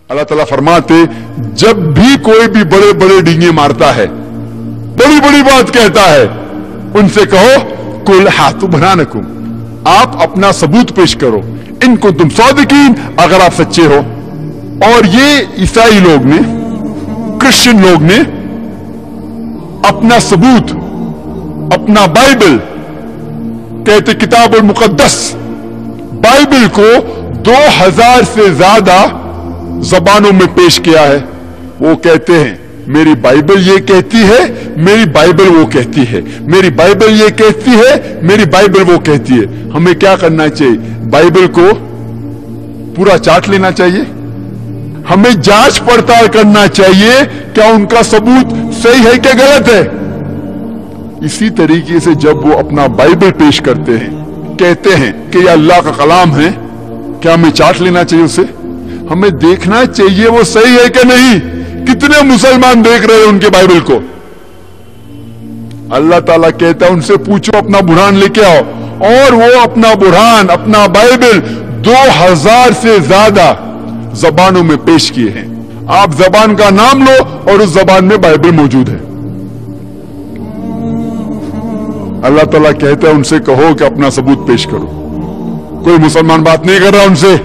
اللہ تعالیٰ فرماتے جب بھی کوئی بھی بڑے بڑے ڈینگے مارتا ہے, بڑی بڑی بات کہتا ہے, ان سے کہو کل ہاتھو برہانکم, آپ اپنا ثبوت پیش کرو, ان کو تم صادقین, اگر آپ سچے ہو. اور یہ عیسائی لوگ نے, کرسچن لوگ نے اپنا ثبوت, اپنا بائبل, کہتے کتاب المقدس, بائبل کو 2000 سے زیادہ زبانوں میں پیش کیا ہے. وہ کہتے ہیں میری بائبل یہ کہتی ہے, میری بائبل وہ کہتی ہے, میری بائبل یہ کہتی ہے, میری بائبل وہ کہتی ہے. ہمیں کیا کرنا چاہیے؟ بائبل کو پورا چاٹ لینا چاہیے. ہمیں جانچ پڑتال کرنا چاہیے کیا ان کا ثبوت صحیح ہے کہ غلط ہے. اسی طریقے سے جب وہ اپنا بائبل پیش کرتے ہیں, کہتے ہیں کہ یہ اللہ کا کلام ہے, کیا ہمیں چاٹ لینا چاہیے اسے؟ ہمیں دیکھنا چاہیے وہ صحیح ہے کہ نہیں. کتنے مسلمان دیکھ رہے ہیں ان کے بائبل کو؟ اللہ تعالیٰ کہتا ہے ان سے پوچھو اپنا برہان لے کے آؤ, اور وہ اپنا برہان, اپنا بائبل 2000 سے زیادہ زبانوں میں پیش کیے ہیں. آپ زبان کا نام لو اور اس زبان میں بائبل موجود ہے. اللہ تعالیٰ کہتا ہے ان سے کہو کہ اپنا ثبوت پیش کرو. کوئی مسلمان بات نہیں کر رہا ان سے,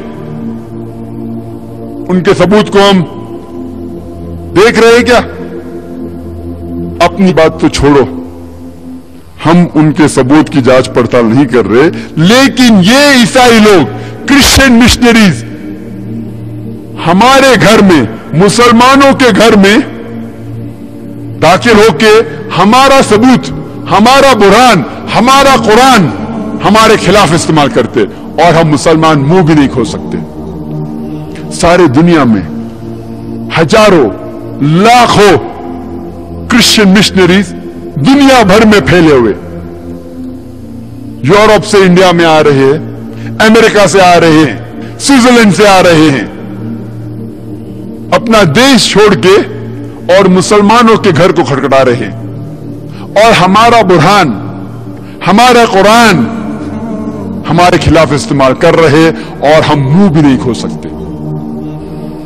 ان کے ثبوت کو ہم دیکھ رہے ہیں کیا؟ اپنی بات تو چھوڑو, ہم ان کے ثبوت کی جانچ پڑتال نہیں کر رہے. لیکن یہ عیسائی لوگ, کرسچن مشنریز ہمارے گھر میں, مسلمانوں کے گھر میں داخل ہو کے ہمارا ثبوت, ہمارا برہان, ہمارا قرآن ہمارے خلاف استعمال کرتے, اور ہم مسلمان منہ بھی نہیں کھول سکتے. سارے دنیا میں ہزاروں لاکھوں کرسچن مشنریز دنیا بھر میں پھیلے ہوئے, یورپ سے انڈیا میں آ رہے ہیں, امریکہ سے آ رہے ہیں, سوئٹزرلینڈ سے آ رہے ہیں, اپنا دیش چھوڑ کے اور مسلمانوں کے گھر کو کھٹکھٹا رہے ہیں, اور ہمارا برہان, ہمارا قرآن ہمارے خلاف استعمال کر رہے, اور ہم منہ بھی نہیں کھول سکتے.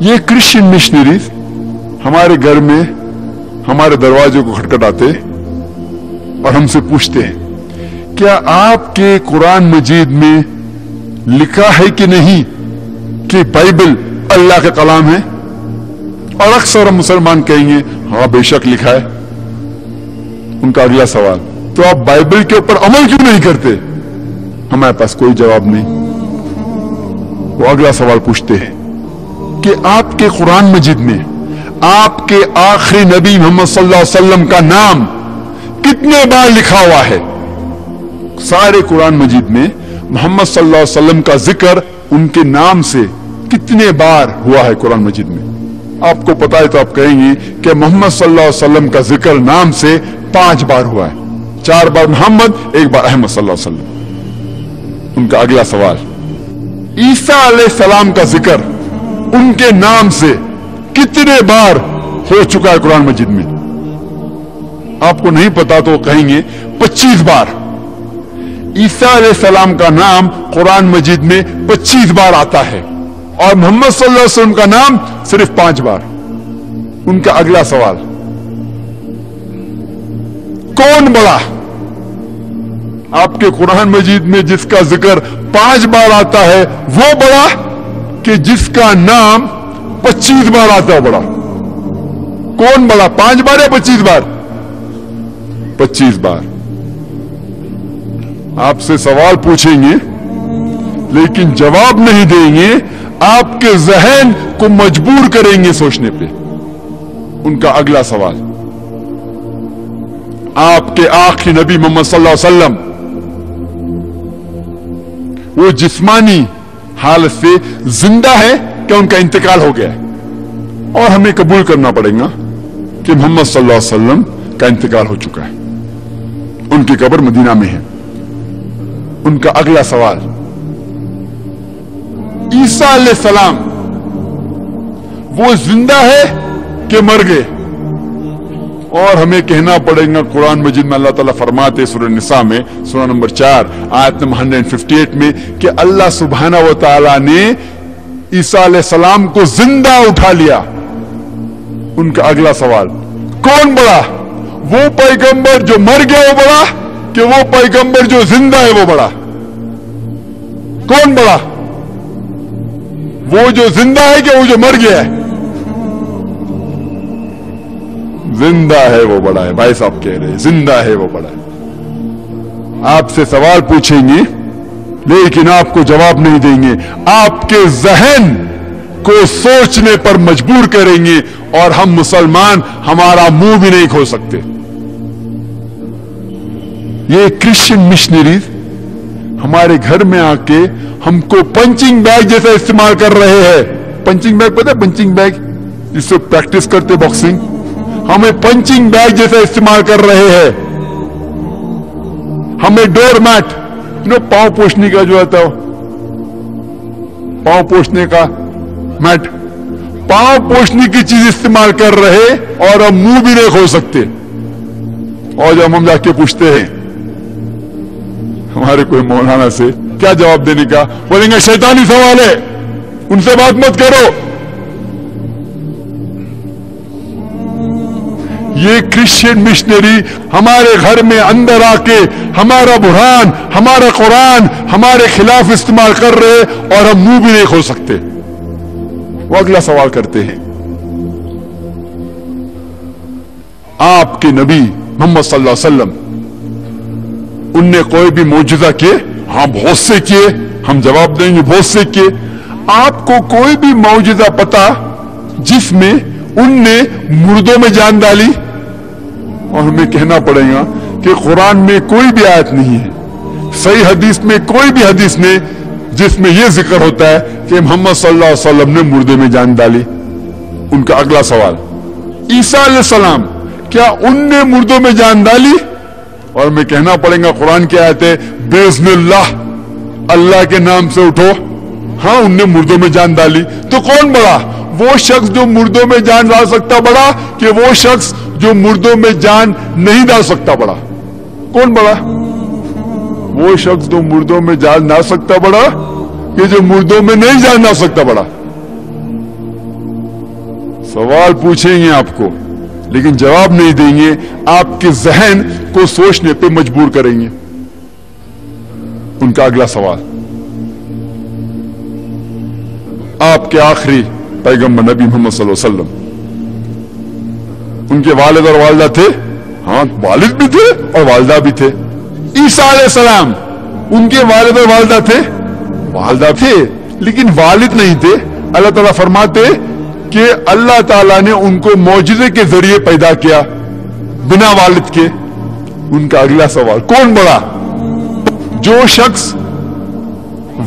یہ کرسچن مشنریز ہمارے گھر میں ہمارے دروازے کو کھٹکھٹاتے اور ہم سے پوچھتے ہیں کیا آپ کے قرآن مجید میں لکھا ہے کہ نہیں کہ بائبل اللہ کا کلام ہے؟ اور اکثر ہم مسلمان کہیں گے ہاں بے شک لکھا ہے. ان کا اگلا سوال, تو آپ بائبل کے اوپر عمل کیوں نہیں کرتے؟ ہمارے پاس کوئی جواب نہیں. وہ اگلا سوال پوچھتے ہیں کہ آپ کے قرآن مجید میں آپ کے آخری نبی محمد صلی اللہ علیہ وسلم کا نام کتنے بار لکھا ہوا ہے؟ سارے قرآن مجید میں محمد صلی اللہ علیہ وسلم کا ذکر ان کے نام سے کتنے بار ہوا ہے قرآن مجید میں؟ آپ کو پتا ہے تو آپ کہیں گے کہ محمد صلی اللہ علیہ وسلم کا ذکر نام سے 5 بار ہوا ہے. 4 بار محمد, 1 بار احمد صلی اللہ علیہ وسلم. ان کا اگلا سوال, عیسیٰ علیہ السلام کا ذکر ان کے نام سے کتنے بار ہو چکا ہے قرآن مجید میں؟ آپ کو نہیں پتا تو کہیں گے 25 بار. عیسیٰ علیہ السلام کا نام قرآن مجید میں 25 بار آتا ہے, اور محمد صلی اللہ علیہ وسلم کا نام صرف 5 بار. ان کا اگلا سوال, کون بڑا؟ آپ کے قرآن مجید میں جس کا ذکر 5 بار آتا ہے وہ بڑا, کہ جس کا نام 25 بار آتا ہے بڑا؟ کون بڑا, 5 بار یا 25 بار؟ 25 بار. آپ سے سوال پوچھیں گے لیکن جواب نہیں دیں گے, آپ کے ذہن کو مجبور کریں گے سوچنے پہ. ان کا اگلا سوال, آپ کے آخری نبی محمد صلی اللہ علیہ وسلم وہ جسمانی حالت سے زندہ ہے کہ ان کا انتقال ہو گیا ہے؟ اور ہمیں قبول کرنا پڑے گا کہ محمد صلی اللہ علیہ وسلم کا انتقال ہو چکا ہے, ان کی قبر مدینہ میں ہے. ان کا اگلا سوال, عیسیٰ علیہ السلام وہ زندہ ہے کہ مر گئے؟ اور ہمیں کہنا پڑے گا قرآن مجید میں اللہ تعالیٰ فرماتے سورہ نساء میں سورہ نمبر 4 آیت نمبر 158 میں کہ اللہ سبحانہ و تعالیٰ نے ईसा अलैहिस्सलाम को जिंदा उठा लिया। उनका अगला सवाल, कौन बड़ा? वो पैगंबर जो मर गया वो बड़ा कि वो पैगंबर जो जिंदा है वो बड़ा? कौन बड़ा? वो जो जिंदा है कि वो जो मर गया है? जिंदा है वो बड़ा है। भाई साहब कह रहे हैं जिंदा है वो बड़ा है। आपसे सवाल पूछेंगे लेकिन आपको जवाब नहीं देंगे, आपके जहन को सोचने पर मजबूर करेंगे और हम मुसलमान हमारा मुंह भी नहीं खोल सकते। ये क्रिश्चियन मिशनरीज हमारे घर में आके हमको पंचिंग बैग जैसा इस्तेमाल कर रहे हैं। पंचिंग बैग पता है? पंचिंग बैग जिससे प्रैक्टिस करते बॉक्सिंग, हमें पंचिंग बैग जैसा इस्तेमाल कर रहे हैं। हमें डोर मैट, पांव पोछने का जो आता है, पांव पोछने का मैट, पांव पोछने की चीज इस्तेमाल कर रहे और हम मुंह भी नहीं खोल सकते। और जब हम जाके पूछते हैं हमारे कोई मौलाना से क्या जवाब देने का, बोलेंगे शैतानी सवाल है, उनसे बात मत करो। ये क्रिश्चियन मिशनरी हमारे घर में अंदर आके हमारा बुरहान, हमारा कुरान हमारे खिलाफ इस्तेमाल कर रहे और हम मुंह भी नहीं खोल सकते। वो अगला सवाल करते हैं, आपके नबी मोहम्मद सल्लल्लाहु अलैहि वसल्लम उनने कोई भी मौजूदा किए? हाँ बहुत से किए। हम जवाब देंगे बहुत से किए। आपको कोई भी मौजूदा पता जिसमें उनने मुर्दों में जान डाली? और हमें कहना पड़ेगा कि कुरान में कोई भी आयत नहीं है, सही हदीस में कोई भी हदीस नहीं जिसमें यह जिक्र होता है कि मोहम्मद सल्लल्लाहु अलैहि वसल्लम ने मुर्दे में जान डाली। उनका अगला सवाल, ईसा अलैहिस्सलाम क्या उनने मुर्दों में जान डाली? और हमें कहना पड़ेगा कुरान की आयत है बिस्मिल्लाह, अल्लाह के नाम से उठो। हाँ उनने मुर्दों में जान डाली। तो कौन बड़ा? वो शख्स जो मुर्दों में जान डाल सकता बड़ा कि वो शख्स जो मुर्दों में जान नहीं डाल सकता बड़ा? कौन बड़ा? वो शख्स जो मुर्दों में जान डाल सकता बड़ा कि जो मुर्दों में नहीं जान डाल सकता बड़ा? सवाल पूछेंगे आपको लेकिन जवाब नहीं देंगे, आपके जहन को सोचने पे मजबूर करेंगे। उनका अगला सवाल, आपके आखिरी पैगंबर नबी मोहम्मद सल्लल्लाहु अलैहि वसल्लम, उनके वालिद और वालिदा थे? हाँ वालिद भी थे और वालिदा भी थे। ईसा अलैहिस्सलाम उनके वालिद और वालिदा थे? वालिदा थे लेकिन वालिद नहीं थे। अल्लाह ताला फरमाते कि अल्लाह ताला ने उनको मौजूदे के जरिए पैदा किया बिना वालिद के। उनका अगला सवाल, कौन बड़ा? जो शख्स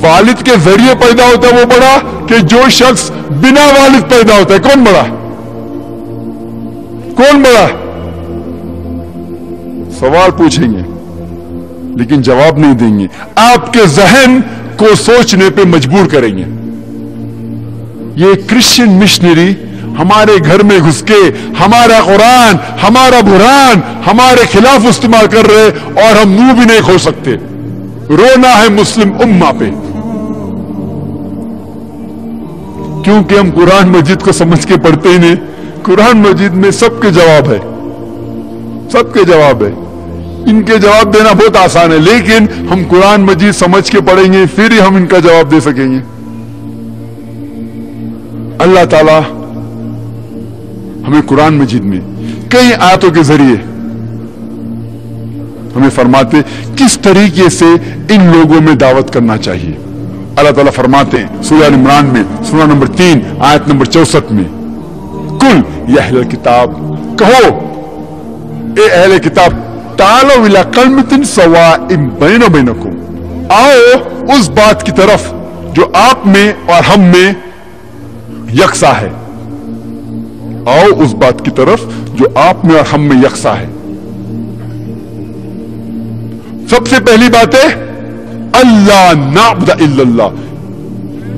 वालिद के जरिए पैदा होता है वो बड़ा कि जो शख्स बिना वालिद पैदा होता है? कौन बड़ा? कौन बड़ा? सवाल पूछेंगे लेकिन जवाब नहीं देंगे, आपके जहन को सोचने पे मजबूर करेंगे। ये क्रिश्चियन मिशनरी हमारे घर में घुस के हमारा कुरान, हमारा बुरहान हमारे खिलाफ इस्तेमाल कर रहे और हम मुंह भी नहीं खोल सकते। रोना है मुस्लिम उम्मा पे, क्योंकि हम कुरान मजीद को समझ के पढ़ते ही नहीं। कुरान मजीद में सबके जवाब है, सबके जवाब है। इनके जवाब देना बहुत आसान है लेकिन हम कुरान मजीद समझ के पढ़ेंगे फिर ही हम इनका जवाब दे सकेंगे। अल्लाह ताला हमें कुरान मजीद में कई आयतों के जरिए हमें फरमाते किस तरीके से इन लोगों में दावत करना चाहिए। अल्लाह ताला फरमाते हैं सूरह अल इमरान में सूरह नंबर 3 आयत नंबर 64 में, कुल या अहले किताब, कहो ए अहले किताब, तालो इला कलमतिन सवाइम बैना बैनकुम, आओ उस बात की तरफ जो आप में और हम में यकसा है। आओ उस बात की तरफ जो आप में और हम में यकसा है। सबसे पहली बात है अल्लाह नाबुद इल्लल्लाह,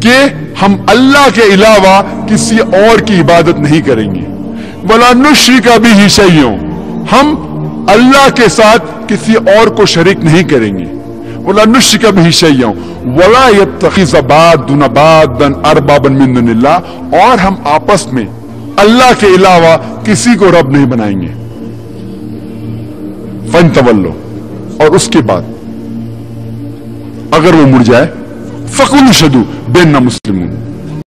कि हम अल्लाह के अलावा किसी और की इबादत नहीं करेंगे। वला नुश्रिका बिही शैय्यन, हम अल्लाह के साथ किसी और को शरीक नहीं करेंगे। वला नुश्रिक बिही शैय्यन वला यत्तखिज़ बादुना बादन अरबाबन मिन दुनिल्लाह, और हम आपस में अल्लाह के अलावा किसी को रब नहीं बनाएंगे। फन तवल्लो, और उसके बाद अगर वो मुड़ जाए फकुल शदू बेन्ना मुस्लिमून,